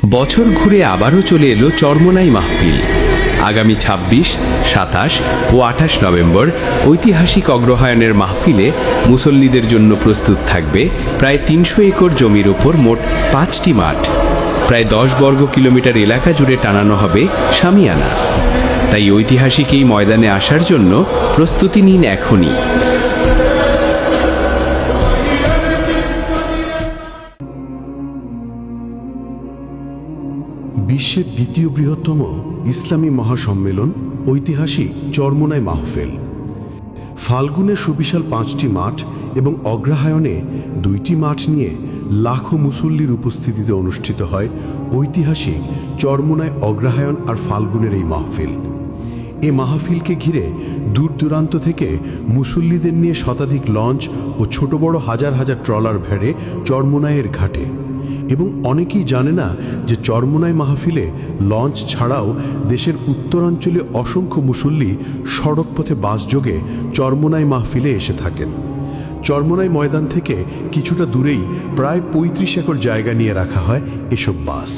বছর ঘুরে আবারও চলে এলো চরমোনাই মাহফিল। আগামী ২৬, ২৭ ও ২৮ নভেম্বর ঐতিহাসিক অগ্রহায়ণের মাহফিলে মুসল্লিদের জন্য প্রস্তুত থাকবে প্রায় ৩০০ একর জমির ওপর মোট ৫টি মাঠ। প্রায় ১০ বর্গ কিলোমিটার এলাকা জুড়ে টানানো হবে শামিয়ানা। তাই ঐতিহাসিক এই ময়দানে আসার জন্য প্রস্তুতি নিন এখনই। বিশ্বের দ্বিতীয় বৃহত্তম ইসলামী মহাসম্মেলন ঐতিহাসিক চরমোনাই মাহফিল। ফাল্গুনে সুবিশাল ৫টি মাঠ এবং অগ্রহায়ণে ২টি মাঠ নিয়ে লাখো মুসল্লির উপস্থিতিতে অনুষ্ঠিত হয় ঐতিহাসিক চরমোনাই অগ্রহায়ণ আর ফাল্গুনের এই মাহফিল। এ মাহফিলকে ঘিরে দূর দূরান্ত থেকে মুসল্লিদের নিয়ে শতাধিক লঞ্চ ও ছোট বড় হাজার হাজার ট্রলার ভেড়ে চরমোনাইয়ের ঘাটে। এবং অনেকেই জানে না যে চরমোনাই মাহফিলে লঞ্চ ছাড়াও দেশের উত্তরাঞ্চলে অসংখ্য মুসল্লি সড়কপথে বাসযোগে চরমোনাই মাহফিলে এসে থাকেন। চরমোনাই ময়দান থেকে কিছুটা দূরেই প্রায় ৩৫ একর জায়গা নিয়ে রাখা হয় এসব বাস।